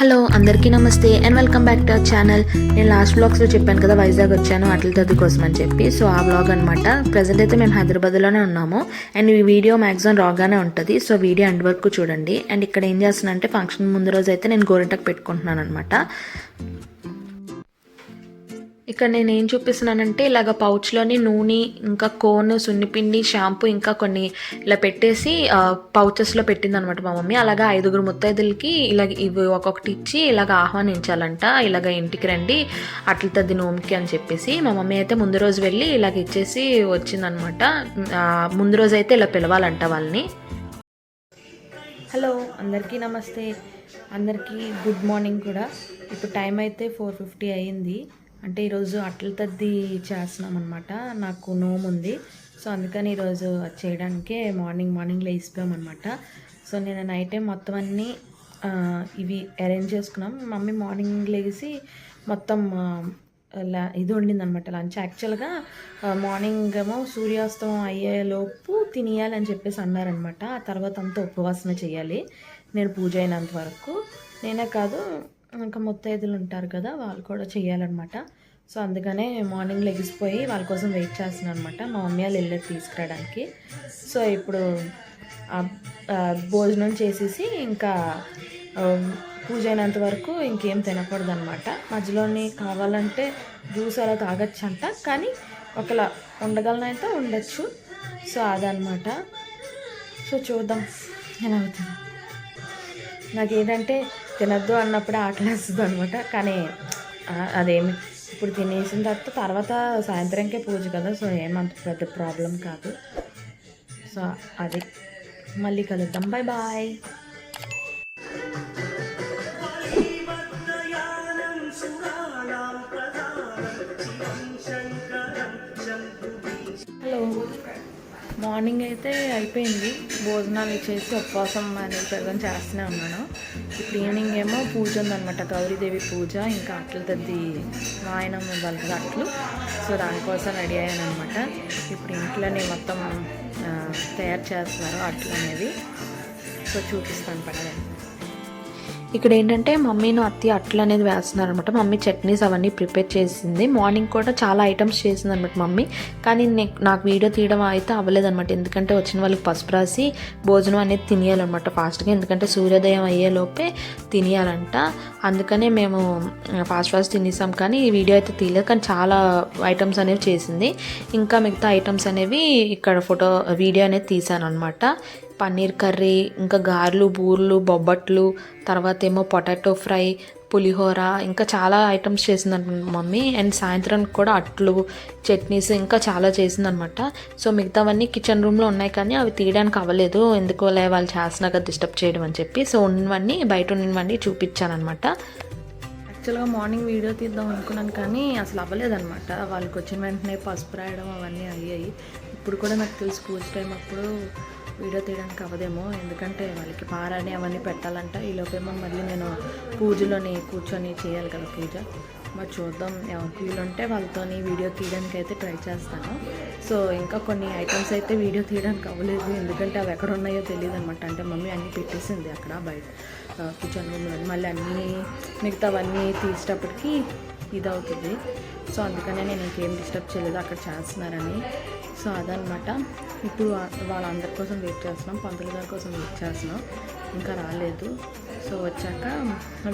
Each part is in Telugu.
హలో అందరికీ నమస్తే and welcome back to our channel. నేను లాస్ట్ బ్లాగ్స్లో చెప్పాను కదా వైజాగ్ వచ్చాను అట్ల తద్ది కోసం అని చెప్పి. సో ఆ బ్లాగ్ అనమాట. ప్రజెంట్ అయితే మేము హైదరాబాద్లోనే ఉన్నాము అండ్ ఈ వీడియో మ్యాక్సిమం రాగానే ఉంటుంది. సో వీడియో ఎండ్ వరకు చూడండి. అండ్ ఇక్కడ ఏం చేస్తున్నా అంటే ఫంక్షన్ ముందు రోజు అయితే నేను గోరింటాకు పెట్టుకుంటున్నాను అనమాట. ఇక్కడ నేను ఏం చూపిస్తున్నానంటే ఇలాగ పౌచ్లోని నూనె ఇంకా కోన్ సున్నిపిండి షాంపూ ఇంకా కొన్ని ఇలా పెట్టేసి పౌచెస్లో పెట్టిందనమాట మా మమ్మీ. అలాగా 5 ముత్తైదులకి ఇలాగ ఇవి ఒక్కొక్కటి ఇచ్చి ఇలాగ ఆహ్వానించాలంట. ఇలాగ ఇంటికి రండి అట్ల తద్ది నోముకి అని చెప్పేసి మా మమ్మీ అయితే ముందు రోజు వెళ్ళి ఇలాగ ఇచ్చేసి వచ్చిందనమాట. ముందు రోజు అయితే ఇలా పిలవాలంట వాళ్ళని. హలో అందరికీ నమస్తే, అందరికీ గుడ్ మార్నింగ్ కూడా. ఇప్పుడు టైం అయితే 4:50 అయ్యింది. అంటే ఈరోజు అట్ల తద్ది చేస్తున్నాం అనమాట. నాకు నోము ఉంది. సో అందుకని ఈరోజు చేయడానికే మార్నింగ్ లేచిపోయామన్నమాట. సో నేను నైట్ టైం మొత్తం అన్నీ ఇవి అరేంజ్ చేసుకున్నాం. మమ్మీ మార్నింగ్ లేచి మొత్తం ఇది వండిందనమాట లంచ్. యాక్చువల్గా మార్నింగ్ ఏమో సూర్యాస్తమం అయ్యేలోపు తినేయాలని చెప్పేసి అన్నారనమాట. ఆ తర్వాత అంతా ఉపవాసన చేయాలి నేను పూజ అయినంత వరకు. నేనే కాదు ఇంకా ముత్తైదులు ఉంటారు కదా వాళ్ళు కూడా చేయాలన్నమాట. సో అందుకనే మార్నింగ్ లెగిసిపోయి వాళ్ళ కోసం వెయిట్ చేస్తున్నాను అనమాట. మా మమ్మీ వాళ్ళు వెళ్ళి తీసుకురావడానికి. సో ఇప్పుడు భోజనం చేసేసి ఇంకా పూజ అయినంత వరకు ఇంకేం తినకూడదు అనమాట. మధ్యలోని కావాలంటే జ్యూస్ అలా తాగొచ్చు అంట, కానీ ఒకలా ఉండగలనైతే ఉండొచ్చు. సో అదనమాట. సో చూద్దాం ఎలా అవుతుంది. నాకేంటంటే తినద్దు అన్నప్పుడే ఆకలేస్తుంది అనమాట. కానీ అదేమి ఇప్పుడు తినేసిన తర్వాత సాయంత్రంకే పూజ కదా. సో ఏమంత పెద్ద ప్రాబ్లం కాదు. సో అది మళ్ళీ కలుద్దాం. Bye bye. హలో మార్నింగ్ అయితే అయిపోయింది. భోజనాలు చేసి ఉపవాసం అనేది ప్రజెంట్ చేస్తూనే ఉన్నాను. ఇప్పుడు ఈవినింగ్ ఏమో పూజ ఉందనమాట, గౌరీదేవి పూజ. ఇంకా అట్ల తద్ది వాయనం ఇవ్వాలి అట్లు. సో దానికోసం రెడీ అయ్యాను అనమాట. ఇప్పుడు ఇంట్లోనే మొత్తం తయారు చేస్తున్నారు అట్లు అనేవి. సో చూపిస్తాను పక్కన. ఇక్కడ ఏంటంటే మమ్మీను అత్తి అట్లు అనేది వేస్తున్నారు అనమాట. మమ్మీ చట్నీస్ అవన్నీ ప్రిపేర్ చేసింది. మార్నింగ్ కూడా చాలా ఐటమ్స్ చేసింది అనమాట మమ్మీ. కానీ నాకు వీడియో తీయడం అయితే అవ్వలేదన్నమాట. ఎందుకంటే వచ్చిన వాళ్ళకి పసుపు రాసి భోజనం అనేది తినేయాలన్నమాట ఫాస్ట్గా. ఎందుకంటే సూర్యోదయం అయ్యేలోపే తినేయాలంట. అందుకనే మేము ఫాస్ట్ తినేసాం. కానీ ఈ వీడియో అయితే తీయలేదు. కానీ చాలా ఐటమ్స్ అనేవి చేసింది. ఇంకా మిగతా ఐటమ్స్ అనేవి ఇక్కడ వీడియో అనేది తీసాను అనమాట. పన్నీర్ కర్రీ, ఇంకా గారెలు, బూరెలు, బొబ్బట్లు, తర్వాత ఏమో పొటాటో ఫ్రై, పులిహోర, ఇంకా చాలా ఐటమ్స్ చేసిందనమాట మమ్మీ. అండ్ సాయంత్రానికి కూడా అట్లు, చట్నీస్ ఇంకా చాలా చేసిందనమాట. సో మిగతావన్నీ కిచెన్ రూమ్లో ఉన్నాయి, కానీ అవి తీయడానికి అవ్వలేదు. ఎందుకోలే వాళ్ళు చేసినాక డిస్టర్బ్ చేయడం అని చెప్పి. సో ఉన్నవన్నీ బయట ఉన్నవన్నీ చూపించాను అనమాట. యాక్చువల్గా మార్నింగ్ వీడియో తీద్దాం అనుకున్నాను, కానీ అసలు అవ్వలేదన్నమాట. వాళ్ళకి వచ్చిన వెంటనే పసుపు రాయడం అవన్నీ అయ్యాయి. ఇప్పుడు కూడా నాకు తెలిసి పూజ టైం అప్పుడు వీడియో తీయడానికి అవ్వదేమో, ఎందుకంటే వాళ్ళకి పారాని అవన్నీ పెట్టాలంట. ఈలోపేమో మళ్ళీ నేను పూజలోని కూర్చొని చేయాలి కదా పూజ. మరి చూద్దాం, ఎవరికి వీలుంటే వాళ్ళతో వీడియో తీయడానికి అయితే ట్రై చేస్తాను. సో ఇంకా కొన్ని ఐటమ్స్ అయితే వీడియో తీయడానికి అవ్వలేదు, ఎందుకంటే అవి ఎక్కడ ఉన్నాయో తెలియదు అనమాట. అంటే మమ్మీ అన్నీ పెట్టేసింది అక్కడ బయట కిచెన్ రూమ్లో. మళ్ళీ అన్నీ మిగతావన్నీ తీసేటప్పటికి ఇదవుతుంది. సో అందుకనే నేను ఇంకేం డిస్టర్బ్ చేయలేదు, అక్కడ చేస్తున్నారని. సో అదనమాట. ఇప్పుడు వాళ్ళందరి కోసం వెయిట్ చేస్తున్నాం, పంతులు గారి కోసం వెయిట్ చేస్తున్నాం. ఇంకా రాలేదు. సో వచ్చాక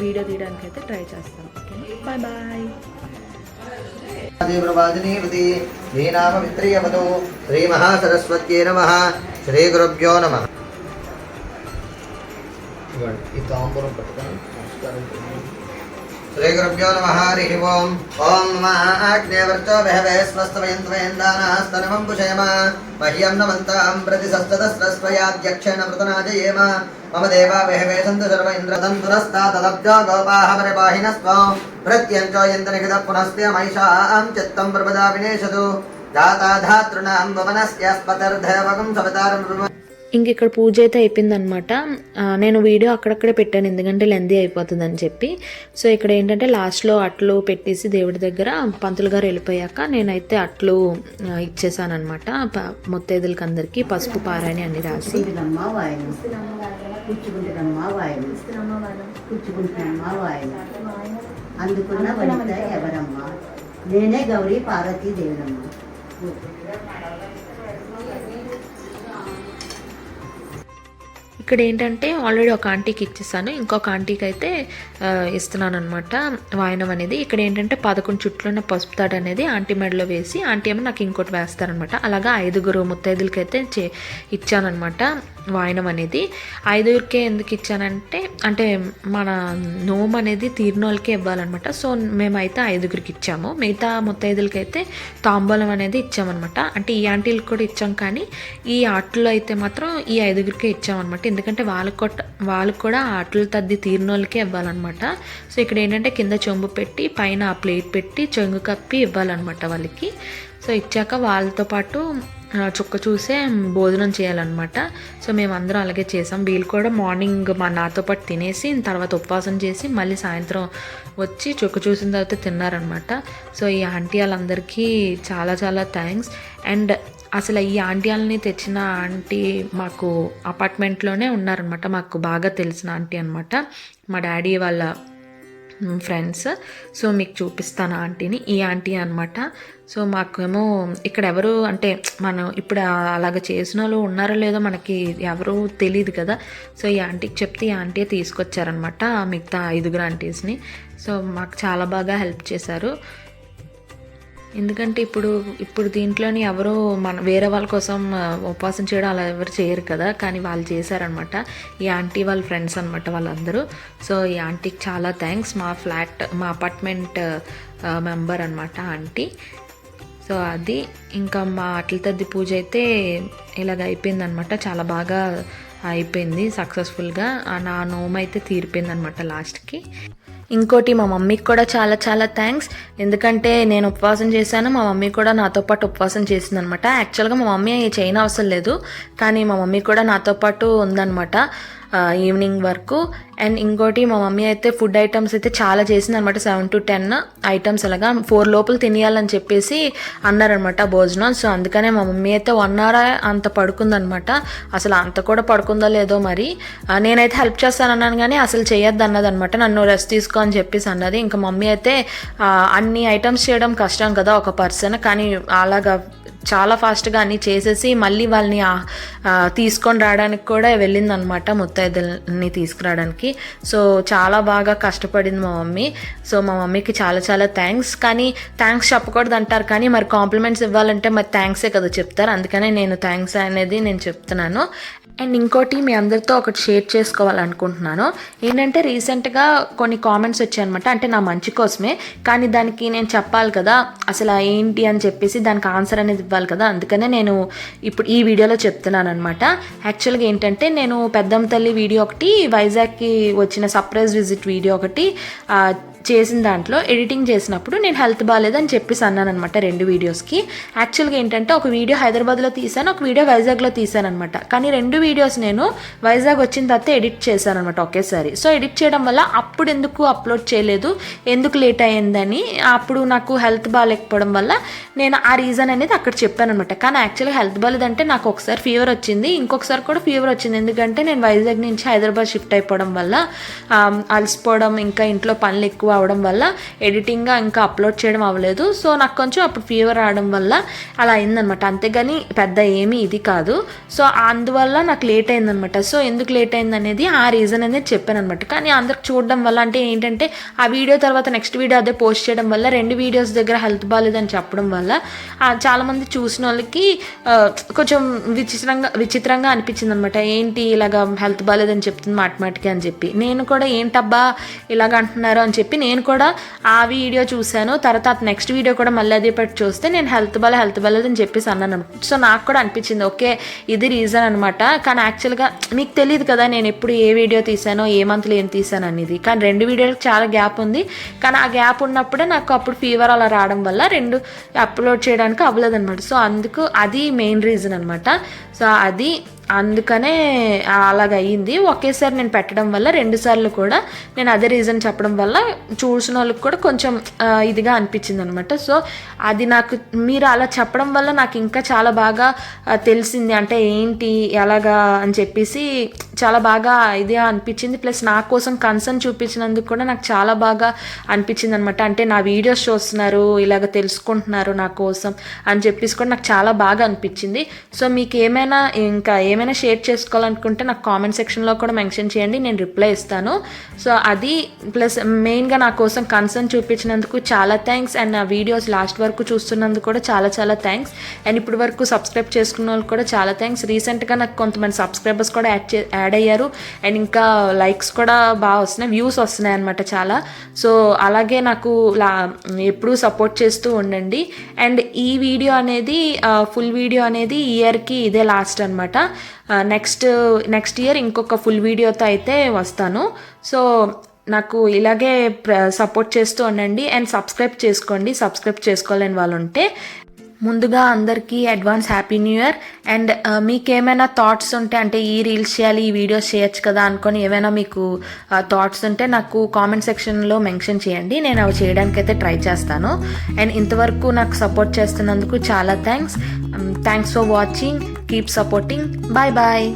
వీడియో తీయడానికి అయితే ట్రై చేస్తాను. Okay bye bye. శ్రీ మహాసరస్వత్యై నమః. శ్రీ గురుభ్యో నమః. ఈ తాంబూలం పట్టుకొని నమస్కారం. శ్రీ గురుభ్యో నమః. హరి ఓం. ఓం అగ్నేవర్చో బహవే స్వస్తవయంత్వేందానాస్తనమం పుషేమ మహ్యం నమంతాం ప్రతిసస్తదస్రస్వయాధ్యక్షేణ మృతనాజయేమ మమ దేవా బహవే సంతు సర్వ ఇంద్రదంతురస్తాదబ్జో గోపాః పరిపాహినస్త్వం ప్రత్యంచో యంత్రనిగత పునస్త్య మైషాం చిత్తం ప్రపదా వినేశతు దాతాధాతృణాం భవనస్యాస్పతర్ధవగం సవతారం. ఇంక ఇక్కడ పూజ అయితే అయిపోయిందనమాట. నేను వీడియో అక్కడక్కడే పెట్టాను, ఎందుకంటే లెందీ అయిపోతుందని చెప్పి. సో ఇక్కడ ఏంటంటే లాస్ట్లో అట్లు పెట్టేసి దేవుడి దగ్గర పంతులు గారు వెళ్ళిపోయాక నేనైతే అట్లు ఇచ్చేసాను అనమాట. ముత్తైదులకి అందరికీ పసుపు పారాని అన్ని రాసి. పుచ్చుకుంటున్నామ్మా వాయిన అందుకున్న వనిత ఎవరమ్మా? నేనే గౌరీ పార్వతీదేవినమ్మా. ఇక్కడ ఏంటంటే ఆల్రెడీ ఒక ఆంటీకి ఇచ్చేసాను, ఇంకొక ఆంటీకి అయితే ఇస్తున్నాను అనమాట వాయనం అనేది. ఇక్కడ ఏంటంటే 11 చుట్లు ఉన్న పసుపు తాడు అనేది ఆంటీ మెడలో వేసి ఆంటీ ఏమో నాకు ఇంకోటి వేస్తారనమాట. అలాగా 5 ముత్తైదులకి అయితే ఇచ్చానమాట వాయనం అనేది. 5కే ఎందుకు ఇచ్చానంటే అంటే మన నోము అనేది తీరినోళ్ళకే ఇవ్వాలన్నమాట. సో మేమైతే 5కి ఇచ్చాము. మిగతా ముత్తైదులకి అయితే తాంబూలం అనేది ఇచ్చామన్నమాట. అంటే ఈ ఆంటీలకు కూడా ఇచ్చాం, కానీ ఈ ఆటల్లో అయితే మాత్రం ఈ 5కే ఇచ్చామన్నమాట. ఎందుకంటే వాళ్ళకు కూడా ఆటలు తద్ది తీరినోళ్ళకే ఇవ్వాలన్నమాట. సో ఇక్కడ ఏంటంటే కింద చెంబు పెట్టి పైన ఆ ప్లేట్ పెట్టి చెంగు కప్పి ఇవ్వాలన్నమాట వాళ్ళకి. సో ఇచ్చాక వాళ్ళతో పాటు చుక్క చూసే భోజనం చేయాలన్నమాట. సో మేమందరం అలాగే చేసాం. వీళ్ళు కూడా మార్నింగ్ నాతో పాటు తినేసి తర్వాత ఉపవాసం చేసి మళ్ళీ సాయంత్రం వచ్చి చుక్క చూసిన తర్వాత తిన్నారనమాట. సో ఈ ఆంటీ వాళ్ళందరికీ చాలా చాలా థ్యాంక్స్. అండ్ అసలు ఈ ఆంటీ వాళ్ళని తెచ్చిన ఆంటీ మాకు అపార్ట్మెంట్లోనే ఉన్నారనమాట. మాకు బాగా తెలిసిన ఆంటీ అనమాట, మా డాడీ వాళ్ళ ఫ్రెండ్స్. సో మీకు చూపిస్తాను ఆంటీని. ఈ ఆంటీ అనమాట. సో మాకేమో ఇక్కడ ఎవరు అంటే మనం ఇప్పుడు అలాగ చేసిన వాళ్ళు ఉన్నారో లేదో మనకి ఎవరు తెలియదు కదా. సో ఈ ఆంటీకి చెప్తే ఈ ఆంటీ తీసుకొచ్చారనమాట మిగతా 5 ఆంటీస్ని. సో మాకు చాలా బాగా హెల్ప్ చేశారు. ఎందుకంటే ఇప్పుడు దీంట్లోని ఎవరో వేరే వాళ్ళ కోసం ఉపవాసం చేయడం అలా ఎవరు చేయరు కదా, కానీ వాళ్ళు చేశారనమాట. ఈ ఆంటీ వాళ్ళ ఫ్రెండ్స్ అనమాట వాళ్ళందరూ. సో ఈ ఆంటీకి చాలా థ్యాంక్స్. మా అపార్ట్మెంట్ మెంబర్ అనమాట ఆంటీ. సో అది ఇంకా మా అట్ల తద్ది పూజ అయితే ఇలాగ అయిపోయిందనమాట. చాలా బాగా అయిపోయింది సక్సెస్ఫుల్గా. నా నోము అయితే తీరిపోయింది అనమాట లాస్ట్కి. ఇంకోటి మా మమ్మీకి కూడా చాలా చాలా థ్యాంక్స్. ఎందుకంటే నేను ఉపవాసం చేశాను, మా మమ్మీ కూడా నాతో పాటు ఉపవాసం చేసింది అనమాట. యాక్చువల్గా మా మమ్మీ చేయని అవసరం లేదు, కానీ మా మమ్మీ కూడా నాతో పాటు ఉందన్నమాట ఈవినింగ్ వరకు. అండ్ ఇంకోటి మా మమ్మీ అయితే ఫుడ్ ఐటమ్స్ అయితే చాలా చేసింది అనమాట. 7 to 10 ఐటమ్స్ అలాగా 4 లోపల తినేయాలని చెప్పేసి అన్నారనమాట భోజనం. సో అందుకనే మా మమ్మీ అయితే 1 hour అంత పడుకుందనమాట. అసలు అంత కూడా పడుకుందో లేదో మరి. నేనైతే హెల్ప్ చేస్తానన్నాను కానీ అసలు చేయొద్దు అన్నది అనమాట. నన్ను రెస్ట్ తీసుకో అని చెప్పేసి అన్నది. ఇంకా మమ్మీ అయితే అన్ని ఐటమ్స్ చేయడం కష్టం కదా ఒక పర్సన్, కానీ అలాగా చాలా ఫాస్ట్గా అన్నీ చేసేసి మళ్ళీ వాళ్ళని తీసుకొని రావడానికి కూడా వెళ్ళిందనమాట, ముత్తైదుల్ని తీసుకురావడానికి. సో చాలా బాగా కష్టపడింది మా మమ్మీ. సో మా మమ్మీకి చాలా చాలా థ్యాంక్స్. కానీ థ్యాంక్స్ చెప్పకూడదు అంటారు, కానీ మరి కాంప్లిమెంట్స్ ఇవ్వాలంటే మరి థ్యాంక్సే కదా చెప్తారు. అందుకనే నేను థ్యాంక్స్ అనేది నేను చెప్తున్నాను. అండ్ ఇంకోటి మీ అందరితో ఒకటి షేర్ చేసుకోవాలనుకుంటున్నాను. ఏంటంటే రీసెంట్గా కొన్ని కామెంట్స్ వచ్చాయన్నమాట, అంటే నా మంచి కోసమే, కానీ దానికి నేను చెప్పాలి కదా అసలు ఏంటి అని చెప్పేసి దానికి ఆన్సర్ అనేది ఇవ్వాలి కదా. అందుకనే నేను ఇప్పుడు ఈ వీడియోలో చెప్తున్నాను అనమాట. యాక్చువల్గా ఏంటంటే నేను పెద్దమ్మ తల్లి వీడియో ఒకటి, వైజాగ్కి వచ్చిన సర్ప్రైజ్ విజిట్ వీడియో ఒకటి చేసిన దాంట్లో ఎడిటింగ్ చేసినప్పుడు నేను హెల్త్ బాగాలేదని చెప్పేసి అన్నాను అనమాట 2 వీడియోస్కి. యాక్చువల్గా ఏంటంటే ఒక వీడియో హైదరాబాద్లో తీసాను, ఒక వీడియో వైజాగ్లో తీసాను అనమాట. కానీ 2 వీడియోస్ నేను వైజాగ్ వచ్చిన తర్వాత ఎడిట్ చేశాను అనమాట ఒకేసారి. సో ఎడిట్ చేయడం వల్ల అప్పుడు ఎందుకు అప్లోడ్ చేయలేదు, ఎందుకు లేట్ అయ్యిందని, అప్పుడు నాకు హెల్త్ బాగాలేకపోవడం వల్ల నేను ఆ రీజన్ అనేది అక్కడ చెప్పాను అనమాట. కానీ యాక్చువల్గా హెల్త్ బాగాలేదంటే నాకు ఒకసారి ఫీవర్ వచ్చింది, ఇంకొకసారి కూడా ఫీవర్ వచ్చింది. ఎందుకంటే నేను వైజాగ్ నుంచి హైదరాబాద్ షిఫ్ట్ అయిపోవడం వల్ల అలసిపోవడం, ఇంకా ఇంట్లో పనులు ఎక్కువ అవడం వల్ల ఎడిటింగ్గా ఇంకా అప్లోడ్ చేయడం అవ్వలేదు. సో నాకు కొంచెం అప్పుడు ఫీవర్ రావడం వల్ల అలా అయిందనమాట. అంతేగాని పెద్ద ఏమీ ఇది కాదు. సో అందువల్ల నాకు లేట్ అయిందనమాట. సో ఎందుకు లేట్ అయింది అనేది ఆ రీజన్ అనేది చెప్పాను అనమాట. కానీ అందరికి చూడడం వల్ల అంటే ఏంటంటే ఆ వీడియో తర్వాత నెక్స్ట్ వీడియో అదే పోస్ట్ చేయడం వల్ల 2 వీడియోస్ దగ్గర హెల్త్ బాగాలేదని చెప్పడం వల్ల చాలామంది చూసిన వాళ్ళకి కొంచెం విచిత్రంగా అనిపించింది అనమాట. ఏంటి ఇలాగ హెల్త్ బాగాలేదని చెప్తుంది మాటిమాటికి అని చెప్పి. నేను కూడా ఏంటబ్బా ఇలాగ అంటున్నారు అని చెప్పి నేను కూడా ఆ వీడియో చూశాను. తర్వాత నెక్స్ట్ వీడియో కూడా మళ్ళీ అదే పెట్టి చూస్తే నేను హెల్త్ బాగాలేదని చెప్పేసి అన్నాను. సో నాకు కూడా అనిపించింది ఓకే ఇది రీజన్ అనమాట. కానీ యాక్చువల్గా మీకు తెలియదు కదా నేను ఎప్పుడు ఏ వీడియో తీసానో, ఏ మంత్లో ఏం తీసాను అనేది. కానీ 2 వీడియోలకు చాలా గ్యాప్ ఉంది. కానీ ఆ గ్యాప్ ఉన్నప్పుడే నాకు అప్పుడు ఫీవర్ అలా రావడం వల్ల 2 అప్లోడ్ చేయడానికి అవ్వలేదు అనమాట. సో అందుకు అది మెయిన్ రీజన్ అనమాట. సో అది అందుకనే అలాగ అయ్యింది. ఒకేసారి నేను పెట్టడం వల్ల 2 సార్లు కూడా నేను అదే రీజన్ చెప్పడం వల్ల చూసిన వాళ్ళకి కూడా కొంచెం ఇదిగా అనిపించింది అనమాట. సో అది నాకు మీరు అలా చెప్పడం వల్ల నాకు ఇంకా చాలా బాగా తెలిసింది, అంటే ఏంటి ఎలాగా అని చెప్పేసి చాలా బాగా ఇదే అనిపించింది. ప్లస్ నా కోసం కన్సర్న్ చూపించినందుకు కూడా నాకు చాలా బాగా అనిపించింది అనమాట. అంటే నా వీడియోస్ చూస్తున్నారు, ఇలాగ తెలుసుకుంటున్నారు నా కోసం అని చెప్పేసి కూడా నాకు చాలా బాగా అనిపించింది. సో మీకు ఏమైనా షేర్ చేసుకోవాలనుకుంటే నాకు కామెంట్ సెక్షన్లో కూడా మెన్షన్ చేయండి, నేను రిప్లై ఇస్తాను. సో అది ప్లస్ మెయిన్గా నా కోసం కన్సర్న్ చూపించినందుకు చాలా థ్యాంక్స్. అండ్ నా వీడియోస్ లాస్ట్ వరకు చూస్తున్నందుకు కూడా చాలా చాలా థ్యాంక్స్. అండ్ ఇప్పటి వరకు సబ్స్క్రైబ్ చేసుకున్న వాళ్ళకి కూడా చాలా థ్యాంక్స్. రీసెంట్గా నాకు కొంతమంది సబ్స్క్రైబర్స్ కూడా యాడ్ అయ్యారు. అండ్ ఇంకా లైక్స్ కూడా బాగా వస్తున్నాయి, వ్యూస్ వస్తున్నాయి అనమాట చాలా. సో అలాగే నాకు ఎప్పుడూ సపోర్ట్ చేస్తూ ఉండండి. అండ్ ఈ వీడియో అనేది ఫుల్ వీడియో అనేది ఈ ఇయర్కి ఇదే లాస్ట్ అనమాట. నెక్స్ట్ ఇయర్ ఇంకొక ఫుల్ వీడియోతో అయితే వస్తాను. సో నాకు ఇలాగే సపోర్ట్ చేస్తూ ఉండండి. అండ్ సబ్స్క్రైబ్ చేసుకోవాలని వాళ్ళు ఉంటే ముందుగా అందరికీ advance happy new year. And మీకేమైనా థాట్స్ ఉంటే, అంటే ఈ రీల్స్ చేయాలి, ఈ వీడియోస్ చేయొచ్చు కదా అనుకొని ఏమైనా మీకు థాట్స్ ఉంటే నాకు కామెంట్ సెక్షన్లో మెన్షన్ చేయండి, నేను అవి చేయడానికి అయితే ట్రై చేస్తాను. అండ్ ఇంతవరకు నాకు సపోర్ట్ చేస్తున్నందుకు చాలా thanks for watching. Keep supporting. Bye bye.